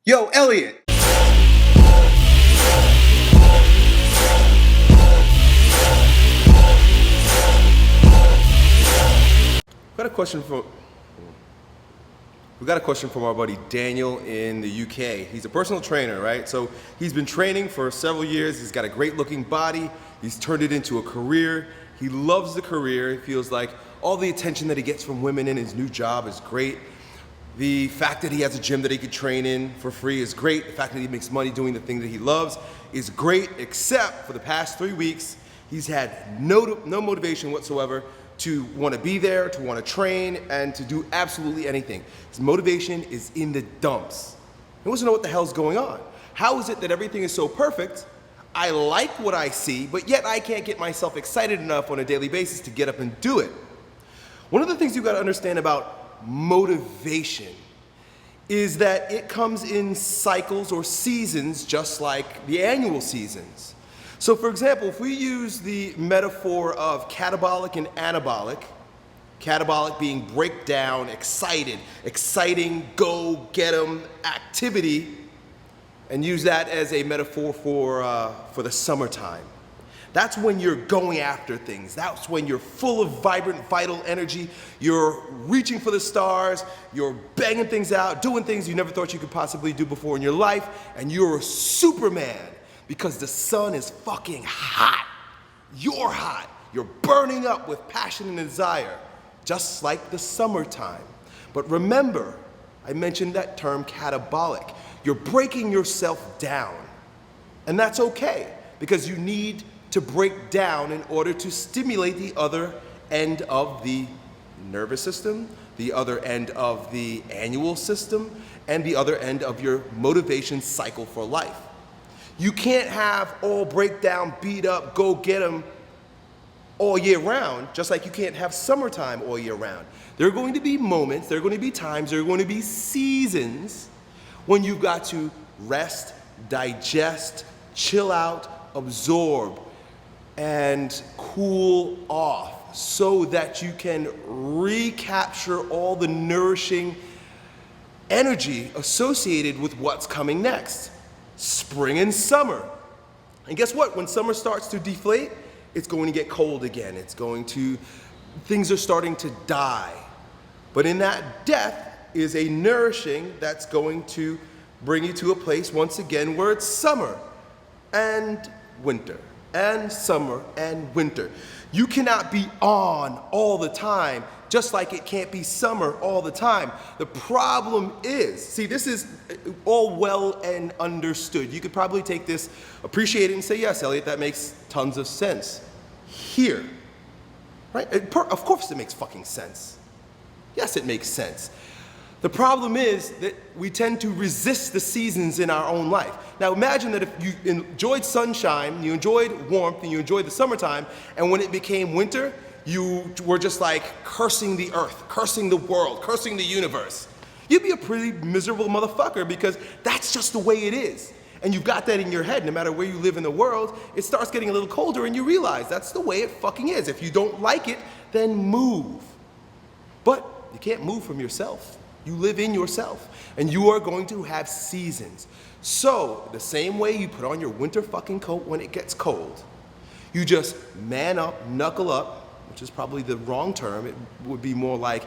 Yo, Elliot! We got a question from our buddy Daniel in the UK. He's a personal trainer, right? So he's been training for several years. He's got a great looking body. He's turned it into a career. He loves the career. He feels like all the attention that he gets from women in his new job is great. The fact that he has a gym that he could train in for free is great. The fact that he makes money doing the thing that he loves is great, except for the past 3 weeks, he's had no motivation whatsoever to want to be there, to want to train, and to do absolutely anything. His motivation is in the dumps. He wants to know what the hell's going on. How is it that everything is so perfect? I like what I see, but yet I can't get myself excited enough on a daily basis to get up and do it. One of the things you've got to understand about motivation is that it comes in cycles or seasons, just like the annual seasons. So for example, if we use the metaphor of catabolic and anabolic, catabolic being breakdown, exciting, go get 'em activity, and use that as a metaphor for the summertime. That's when you're going after things. That's when you're full of vibrant, vital energy. You're reaching for the stars. You're banging things out, doing things you never thought you could possibly do before in your life. And you're a Superman because the sun is fucking hot. You're hot. You're burning up with passion and desire, just like the summertime. But remember, I mentioned that term catabolic. You're breaking yourself down. And that's okay, because you need to break down in order to stimulate the other end of the nervous system, the other end of the annual system, and the other end of your motivation cycle for life. You can't have all breakdown, beat up, go get 'em all year round, just like you can't have summertime all year round. There are going to be moments, there are going to be times, there are going to be seasons when you've got to rest, digest, chill out, absorb, and cool off so that you can recapture all the nourishing energy associated with what's coming next. Spring and summer. And guess what? When summer starts to deflate, it's going to get cold again. Things are starting to die. But in that death is a nourishing that's going to bring you to a place once again where it's summer and winter. And summer and winter. You cannot be on all the time, just like it can't be summer all the time. The problem is, see, this is all well and understood. You could probably take this, appreciate it, and say, yes, Elliot, that makes tons of sense. Here, right? Of course it makes fucking sense. Yes, it makes sense. The problem is that we tend to resist the seasons in our own life. Now imagine that if you enjoyed sunshine, you enjoyed warmth, and you enjoyed the summertime, and when it became winter, you were just like cursing the earth, cursing the world, cursing the universe. You'd be a pretty miserable motherfucker because that's just the way it is. And you've got that in your head, no matter where you live in the world, it starts getting a little colder and you realize that's the way it fucking is. If you don't like it, then move. But you can't move from yourself. You live in yourself, and you are going to have seasons. So, the same way you put on your winter fucking coat when it gets cold, you just man up, knuckle up, which is probably the wrong term. It would be more like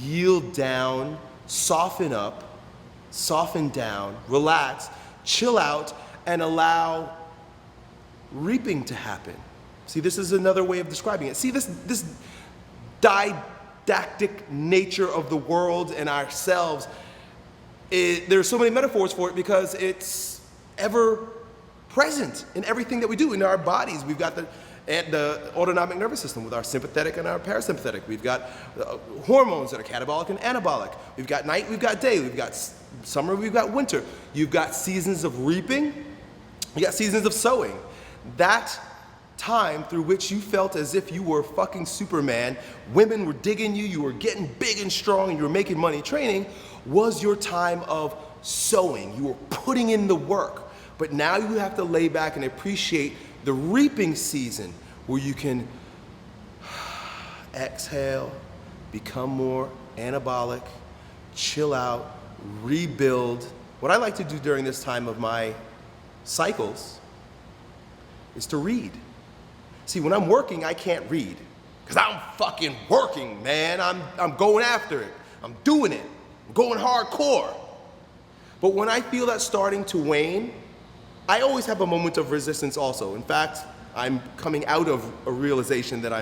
yield down, soften up, soften down, relax, chill out, and allow reaping to happen. See, this is another way of describing it. See, this didactic nature of the world and ourselves, there's so many metaphors for it because it's ever present in everything that we do in our bodies. We've got the autonomic nervous system with our sympathetic and our parasympathetic. We've got hormones that are catabolic and anabolic. We've got night, we've got day, we've got summer, we've got winter. You've got seasons of reaping, you got seasons of sowing. That time through which you felt as if you were fucking Superman, women were digging you, you were getting big and strong, and you were making money training, was your time of sowing. You were putting in the work. But now you have to lay back and appreciate the reaping season where you can exhale, become more anabolic, chill out, rebuild, What I like to do during this time of my cycles is to read. See, when I'm working, I can't read because I'm fucking working, man. I'm going after it. I'm doing it. I'm going hardcore. But when I feel that starting to wane, I always have a moment of resistance also. In fact, I'm coming out of a realization that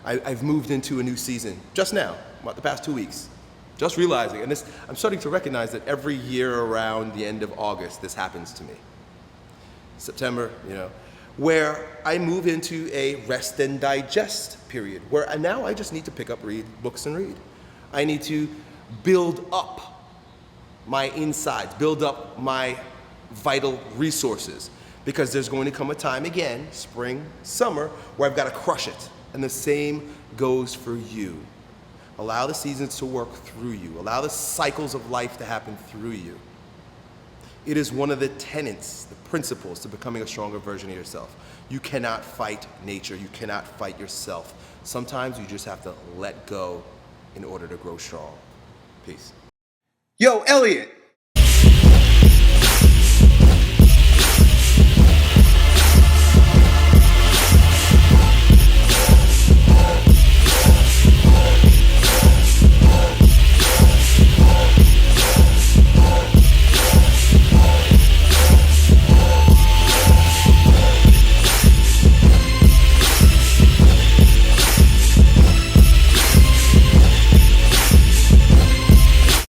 I've moved into a new season just now, about the past 2 weeks. Just realizing, and I'm starting to recognize that every year around the end of August, this happens to me. September, where I move into a rest and digest period, where now I just need to pick up books and read. I need to build up my insides, build up my vital resources, because there's going to come a time again, spring, summer, where I've got to crush it. And the same goes for you. Allow the seasons to work through you. Allow the cycles of life to happen through you. It is one of the tenets, the principles to becoming a stronger version of yourself. You cannot fight nature. You cannot fight yourself. Sometimes you just have to let go in order to grow strong. Peace. Yo, Elliot.